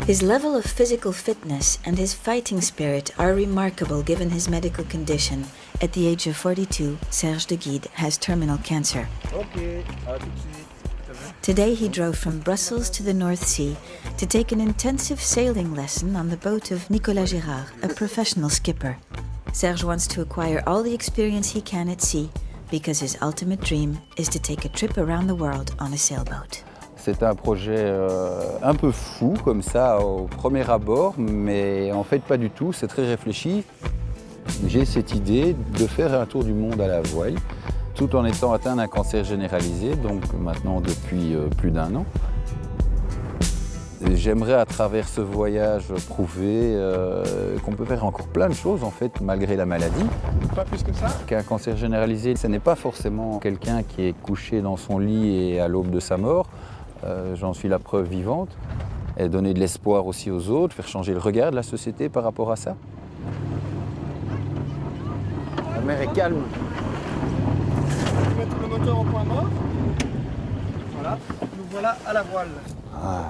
His level of physical fitness and his fighting spirit are remarkable given his medical condition. At the age of 42, Serge de Guide has terminal cancer. Ok, à tout de suite. Today he drove from Brussels to the North Sea to take an intensive sailing lesson on the boat of Nicolas Girard, a professional skipper. Serge wants to acquire all the experience he can at sea because his ultimate dream is to take a trip around the world on a sailboat. C'est un projet un peu fou comme ça au premier abord, mais en fait pas du tout, c'est très réfléchi. J'ai cette idée de faire un tour du monde à la voile, tout en étant atteint d'un cancer généralisé, donc maintenant depuis plus d'1 an. J'aimerais à travers ce voyage prouver qu'on peut faire encore plein de choses en fait, malgré la maladie. Pas plus que ça? Qu'un cancer généralisé, ce n'est pas forcément quelqu'un qui est couché dans son lit et à l'aube de sa mort. J'en suis la preuve vivante. Et donner de l'espoir aussi aux autres, faire changer le regard de la société par rapport à ça. La mer est calme. Je vais mettre le moteur au point mort. Voilà, nous voilà à la voile. Ah,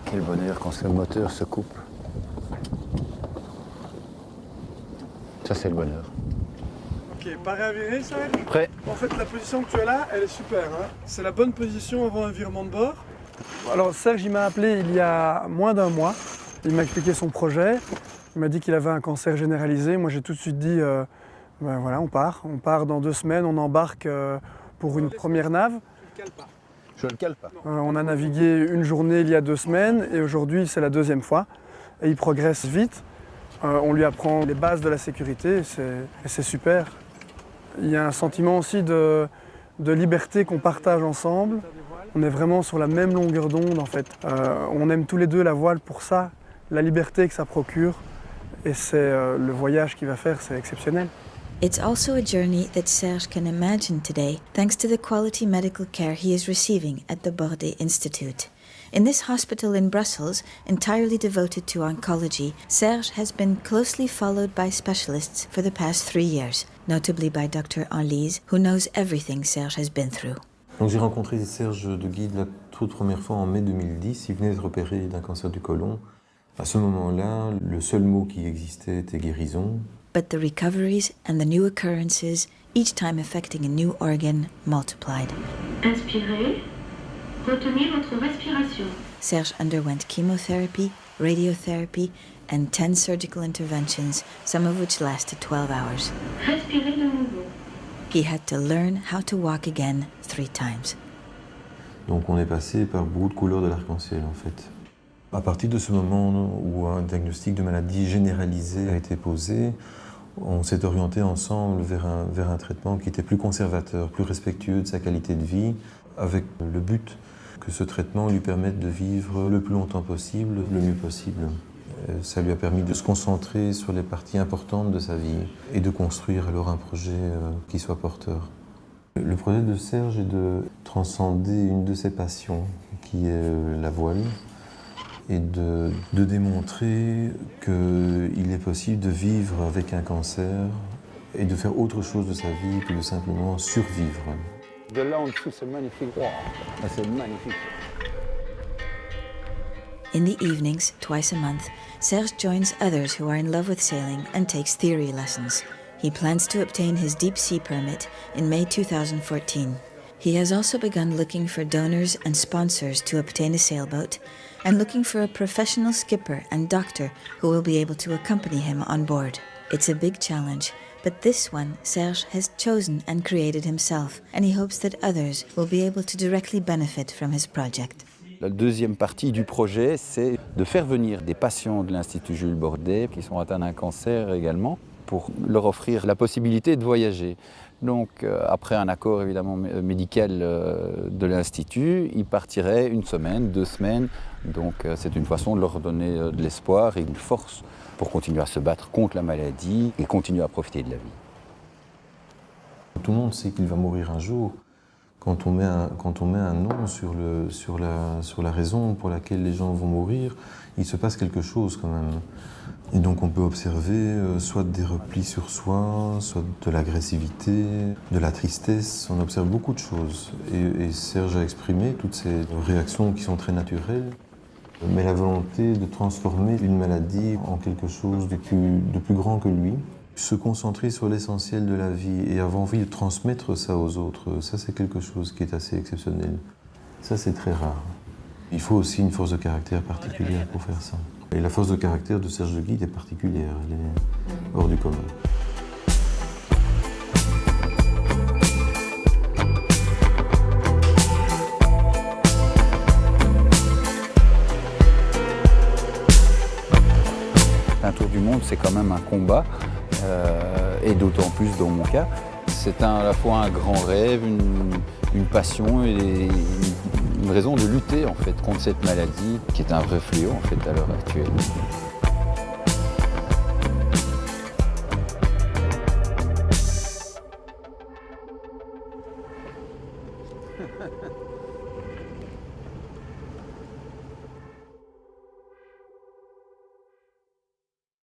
quel bonheur quand ce moteur se coupe. Ça, c'est le bonheur. Ok, paré à virer, ça? Prêt? En fait, la position que tu as là, elle est super. Hein. C'est la bonne position avant un virement de bord. Alors Serge, il m'a appelé il y a moins d'1 mois. Il m'a expliqué son projet. Il m'a dit qu'il avait un cancer généralisé. Moi, j'ai tout de suite dit, ben voilà, on part. On part dans 2 semaines, on embarque pour une première nave. Je le cale pas. On a navigué une journée il y a 2 semaines et aujourd'hui, c'est la 2e fois. Et il progresse vite. On lui apprend les bases de la sécurité et c'est super. Il y a un sentiment aussi de liberté qu'on partage ensemble. On est vraiment sur la même longueur d'onde en fait. On aime tous les deux la voile pour ça, la liberté que ça procure. Et c'est le voyage qu'il va faire, c'est exceptionnel. It's also a journey that Serge can imagine today thanks to the quality medical care he is receiving at the Bordet Institute. In this hospital in Brussels, entirely devoted to oncology, Serge has been closely followed by specialists for the past 3 years, notably by Dr. Anlise, who knows everything Serge has been through. Donc j'ai rencontré Serge de Guide la toute première fois en mai 2010. Il venait d'être opéré d'un cancer du côlon. À ce moment-là, le seul mot qui existait était guérison. But the recoveries and the new occurrences, each time affecting a new organ, multiplied. Inspirez. Retenez votre respiration. Serge underwent chemotherapy, radiotherapy, and 10 surgical interventions, some of which lasted 12 hours. Respirez de nouveau. He had to learn how to walk again 3 times. Donc on est passé par beaucoup de couleurs de l'arc-en-ciel en fait. À partir de ce moment où un diagnostic de maladie généralisée a été posé, on s'est orienté ensemble vers un traitement qui était plus conservateur, plus respectueux de sa qualité de vie, avec le but que ce traitement lui permette de vivre le plus longtemps possible, le mieux possible. Ça lui a permis de se concentrer sur les parties importantes de sa vie et de construire alors un projet qui soit porteur. Le projet de Serge est de transcender une de ses passions, qui est la voile, et de démontrer qu'il est possible de vivre avec un cancer et de faire autre chose de sa vie que de simplement survivre. De là en dessous, c'est magnifique. Wow. C'est magnifique. In the evenings, twice a month, Serge joins others who are in love with sailing and takes theory lessons. He plans to obtain his deep sea permit in May 2014. He has also begun looking for donors and sponsors to obtain a sailboat and looking for a professional skipper and doctor who will be able to accompany him on board. It's a big challenge, but this one Serge has chosen and created himself, and he hopes that others will be able to directly benefit from his project. La deuxième partie du projet, c'est de faire venir des patients de l'Institut Jules Bordet qui sont atteints d'un cancer également, pour leur offrir la possibilité de voyager. Donc, après un accord évidemment médical de l'Institut, ils partiraient 1 semaine, 2 semaines. Donc, c'est une façon de leur donner de l'espoir et une force pour continuer à se battre contre la maladie et continuer à profiter de la vie. Tout le monde sait qu'il va mourir un jour. Quand on met un nom sur la raison pour laquelle les gens vont mourir, il se passe quelque chose quand même. Et donc on peut observer soit des replis sur soi, soit de l'agressivité, de la tristesse. On observe beaucoup de choses. Et Serge a exprimé toutes ces réactions qui sont très naturelles. mais la volonté de transformer une maladie en quelque chose de plus grand que lui. Se concentrer sur l'essentiel de la vie et avoir envie de transmettre ça aux autres, ça c'est quelque chose qui est assez exceptionnel. Ça c'est très rare. Il faut aussi une force de caractère particulière pour faire ça. Et la force de caractère de Serge de Guitte est particulière, elle est hors du commun. Un tour du monde, c'est quand même un combat, et d'autant plus dans mon cas. C'est à la fois un grand rêve, une passion et une raison de lutter en fait contre cette maladie qui est un vrai fléau en fait à l'heure actuelle.